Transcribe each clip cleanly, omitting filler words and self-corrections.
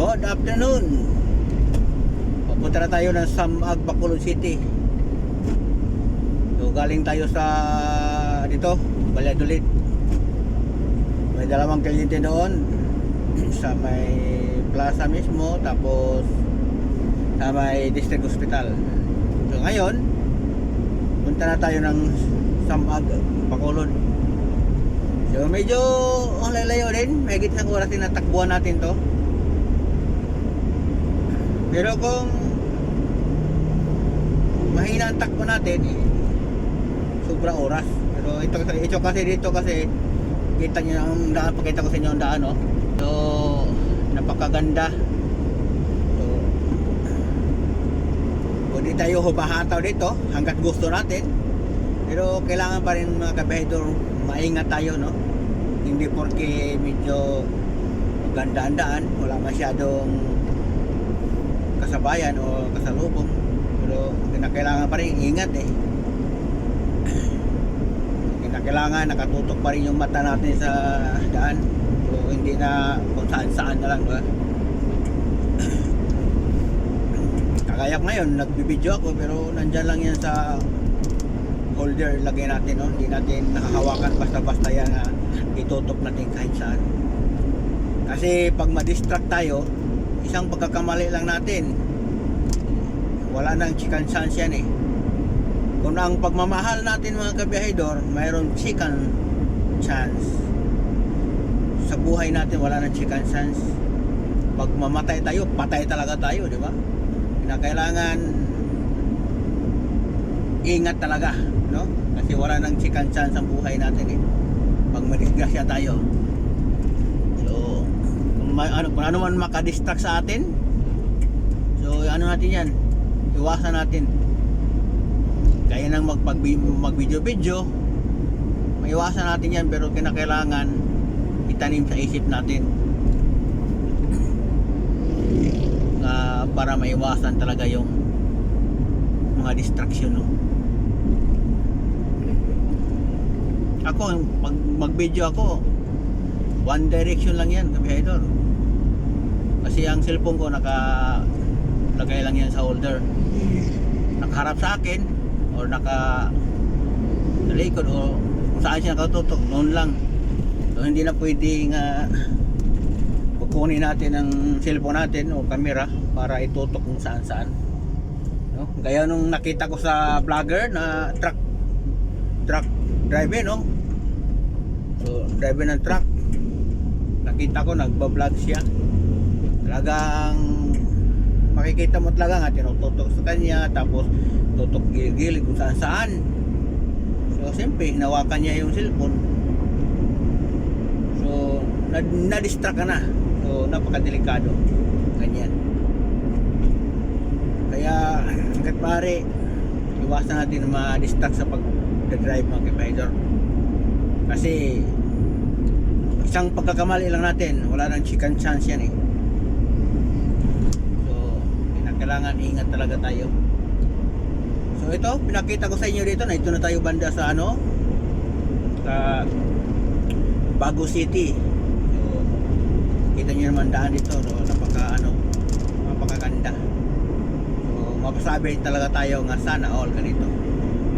Good afternoon. Papunta na tayo ng Samag, Bacolod City. So galing tayo sa dito, Valladolid. May dalawang kliyente doon sa may plaza mismo, tapos sa may district hospital. So ngayon, punta na tayo ng Samag, Bacolod. So medyo ang lalayo din, may gitna ng oras din na takbuhan natin to. Pero kung mahina ang takbo natin, sobra oras. Pero ito kasi dito kasi kita niyo ang daan, pakita ko sa inyo ang daan, no? So napakaganda. So pwede tayo humahataw dito hanggat gusto natin. Pero kailangan pa rin mga kabahedor maingat tayo, no? Hindi porke medyo maganda ang daan, wala masyadong kasabayan o kasalubong, pero kinakailangan pa rin ingat kinakailangan nakatutok pa rin yung mata natin sa daan, so hindi na kung saan na lang, diba? Kagaya ngayon nagbibideo ako pero nandyan lang yan sa holder, lagay natin, no? Hindi natin nakahawakan basta-basta yan na itutok natin kahit saan, kasi pag ma-distract tayo, isang pagkakamali lang natin, wala nang chicken chance yan. Kung ang pagmamahal natin mga kabiyahedor, mayroong chicken chance sa buhay natin, wala nang chicken chance. Pag mamatay tayo, patay talaga tayo, di ba? Kailangan ingat talaga, no? Kasi wala nang chicken chance ang buhay natin pag madisgrasya tayo. Kung ano man makadistract sa atin, so ano natin yan, iwasan natin. Kaya nang mag-video-video, maiwasan natin yan, pero kinakailangan itanim sa isip natin na para maiwasan talaga yung mga distraction, no? Ako, pag mag-video ako, one direction lang yan, kabihedor. Kasi ang cellphone ko nakalagay lang yan sa holder, nakaharap sa akin or sa likod o kung saan siya nakatutok, noon lang. So hindi na pwedeng kukunin natin ang cellphone natin o camera para itutok kung saan, no? Gaya nung nakita ko sa vlogger na truck driver, no? So driver ng truck, nakita ko nagba-vlog siya. Talagang makikita mo talaga nga tinututok sa kanya, tapos tutok gilid kung saan. So siyempre hinawakan niya yung cellphone, so na-distract ka na. So napakadelikado ganyan. Kaya hanggat maaari, iwasan natin na ma-distract sa pag-drive mga kabahedor, kasi isang pagkakamali lang natin, wala nang chicken chance yan. Kailangan ingat talaga tayo. So ito, pinakita ko sa inyo dito na ito na tayo banda sa sa Bago City. So kita nyo naman daan dito, no? Napakaganda. So mapasabi talaga tayo nga sana all ganito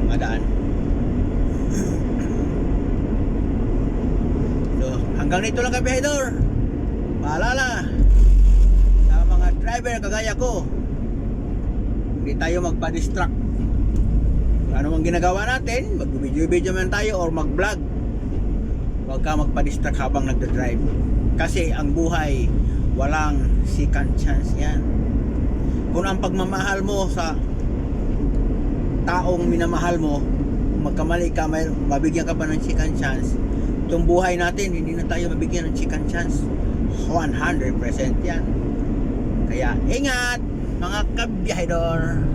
mga daan. So hanggang dito lang kabihedor. Paalala sa mga driver kagaya ko, hindi tayo magpa-distract. Ano mang ginagawa natin, mag-video man tayo or mag-vlog, huwag ka magpa-distract habang nagda-drive, kasi ang buhay walang second chance yan. Kung ang pagmamahal mo sa taong minamahal mo, magkamali ka, mabigyan ka pa ng second chance, itong buhay natin hindi na tayo mabigyan ng second chance. 100% yan. Kaya ingat mga kabiyahedor.